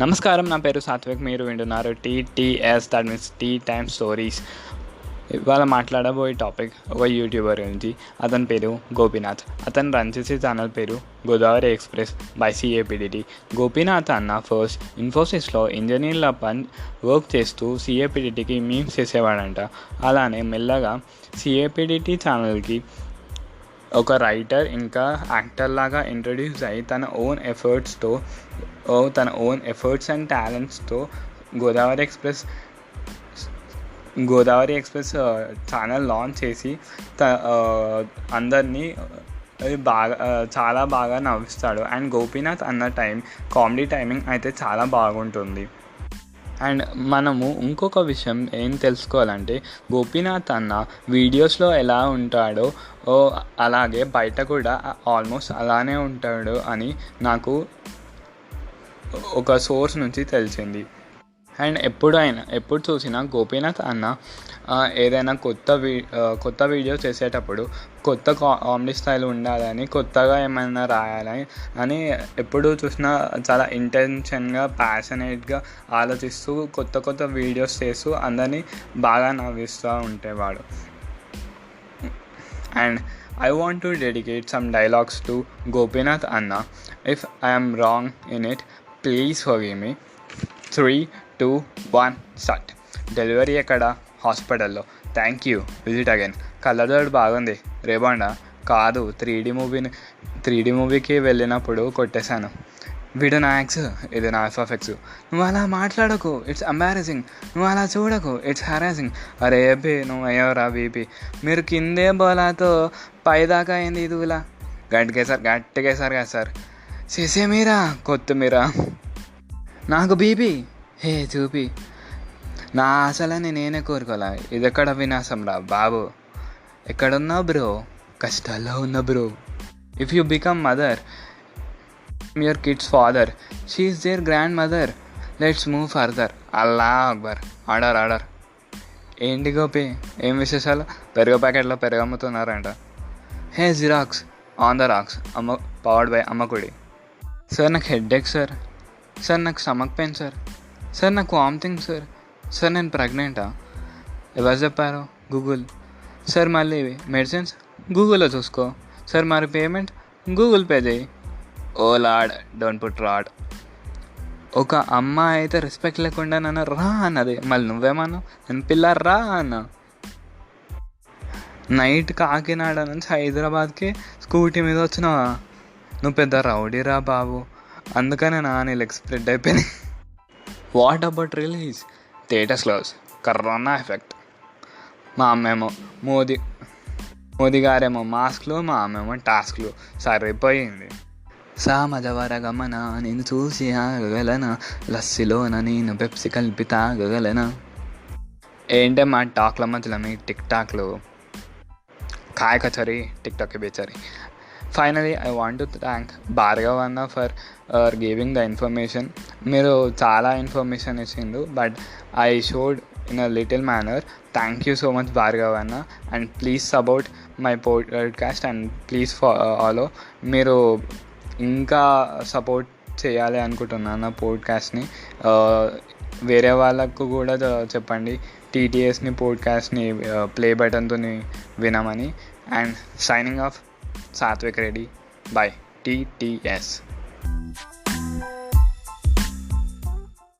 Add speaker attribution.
Speaker 1: నమస్కారం, నా పేరు సాత్విక్. మీరు వింటున్నారు TTS, that means tea time stories. ఇవాళ మాట్లాడబోయే టాపిక్ ఒక యూట్యూబర్ గురించి. అతని పేరు గోపీనాథ్. అతను రన్ చేసే ఛానల్ పేరు Godavari express by CAPDT. Gopinath అన్న ఫస్ట్ ఇన్ఫోసిస్లో ఇంజనీర్ల వర్క్ చేస్తూ సిఏపిడిటికి మీమ్స్ చేసేవాడంట. అలానే మెల్లగా సిఏపిడిటి ఛానల్కి ఒక రైటర్ ఇంకా యాక్టర్ లాగా ఇంట్రడ్యూస్ అయ్యి తన ఓన్ ఎఫర్ట్స్ అండ్ టాలెంట్స్తో గోదావరి ఎక్స్ప్రెస్ ఛానల్ లాంచ్ చేసి అందరినీ చాలా బాగా నవ్విస్తాడు. అండ్ గోపీనాథ్ అన్న కామెడీ టైమింగ్ అయితే చాలా బాగుంటుంది. అండ్ మనము ఇంకొక విషయం ఏం తెలుసుకోవాలంటే, గోపీనాథ్ అన్న వీడియోస్లో ఎలా ఉంటాడో అలాగే బయట కూడా ఆల్మోస్ట్ అలానే ఉంటాడు అని నాకు ఒక సోర్స్ నుంచి తెలిసింది. అండ్ ఎప్పుడు చూసినా గోపీనాథ్ అన్న ఏదైనా కొత్త వీడియో చేసేటప్పుడు కొత్త కామెడీ స్టైల్ ఉండాలని, కొత్తగా ఏమైనా రాయాలని అని ఎప్పుడు చూసినా చాలా ఇంటెన్షన్గా, ప్యాషనేట్గా ఆలోచిస్తూ కొత్త వీడియోస్ చేస్తూ అందరినీ బాగా నవ్విస్తూ ఉండేవాడు. And I want to dedicate some dialogues to Gopinath Anna. If I am wrong in it, please forgive me. 3, 2, 1, start. Delivery ఎక్కడ? హాస్పిటల్లో. Thank you, visit again. కళ్ళజోడు బాగుంది. రేబాండా? కాదు, 3D మూవీకి వెళ్ళినప్పుడు కొట్టేశాను. వీడు నా ఎక్స్, ఇది నా ఎఫ్ఎఫ్. నువ్వు అలా మాట్లాడకు, ఇట్స్ ఎంబారసింగ్. నువ్వు అలా చూడకు, ఇట్స్ హరాసింగ్. అరే బే, నువ్వు అయ్యవరా బీపీ. మీరు కిందే బోలాతో పైదాకా అయింది ఇదిలా. గట్టికేసారు కదా సార్. చేసేమీరా కొత్తిమీర. నాకు బీపీ హే చూపి. నా ఆశలని నేనే కోరుకోలే. ఇదెక్కడ వినాశం రా బాబు. ఎక్కడున్నావు బ్రో? కష్టాల్లో ఉన్న bro. If you become mother, your kid's father, she is their grandmother. Let's move further. Allah Akbar. Order. ఏంటి గోపి, ఏం విశేషాలు? పెరుగు ప్యాకెట్లో పెరుగు అమ్ముతున్నారంట. Hey xerox on the rocks. Powered by అమ్మకుడి. సార్ నాకు హెడ్ఏక్ సార్. సార్ నాకు స్టమక్ పెయిన్ సార్. సార్ నాకు వామిటింగ్ సార్. సార్ నేను ప్రెగ్నెంటా? ఎవరు చెప్పారు? గూగుల్. సార్ మళ్ళీ మెడిసిన్స్ గూగుల్లో చూసుకో. సార్ మరి పేమెంట్ గూగుల్ పే చేయి. ఓ లాడ్, డోంట్ పుట్ రాడ్. ఒక అమ్మ అయితే రెస్పెక్ట్ లేకుండా నన్ను రా అన్నది, మళ్ళీ నువ్వేమన్నా నేను పిల్ల రా అన్నా. నైట్ కాకినాడ నుంచి హైదరాబాద్కి స్కూటీ మీద వచ్చినావా? నువ్వు పెద్ద రౌడీ రా బాబు. అందుకనే నీ లెగ్ స్ప్రెడ్ అయిపోయినాయి. What about release? Theatres close. Corona effect. మా అమ్మేమో మోదీ గారేమో మాస్క్లు, మా అమ్మేమో టాస్క్లు. సరిపోయింది. సామజవర గమన నేను చూసి ఆగగలనా, లస్సీలోన నేను పెప్సీ కలిపి తాగగలనా. ఏంటే మా టాక్ల మధ్యలో మీ టిక్ టాక్లు? కాయ కచరీ, టిక్ టాక్ బేచరీ. Finally I want to thank Bhargav అన్న ఫర్ గివింగ్ ద ఇన్ఫర్మేషన్. మీరు చాలా ఇన్ఫర్మేషన్ ఇచ్చిండు, but I showed in a little manner. Thank you so much Bhargav అన్న. And please support my podcast and please follow. మీరు ఇంకా support చేయాలి అనుకుంటున్నాను నా పాడ్కాస్ట్ని. వేరే వాళ్ళకు కూడా చెప్పండి టీటీఎస్ని పాడ్కాస్ట్ని ప్లే బటన్తో వినమని. And signing off, Sathvik Reddy. Bye. TTS.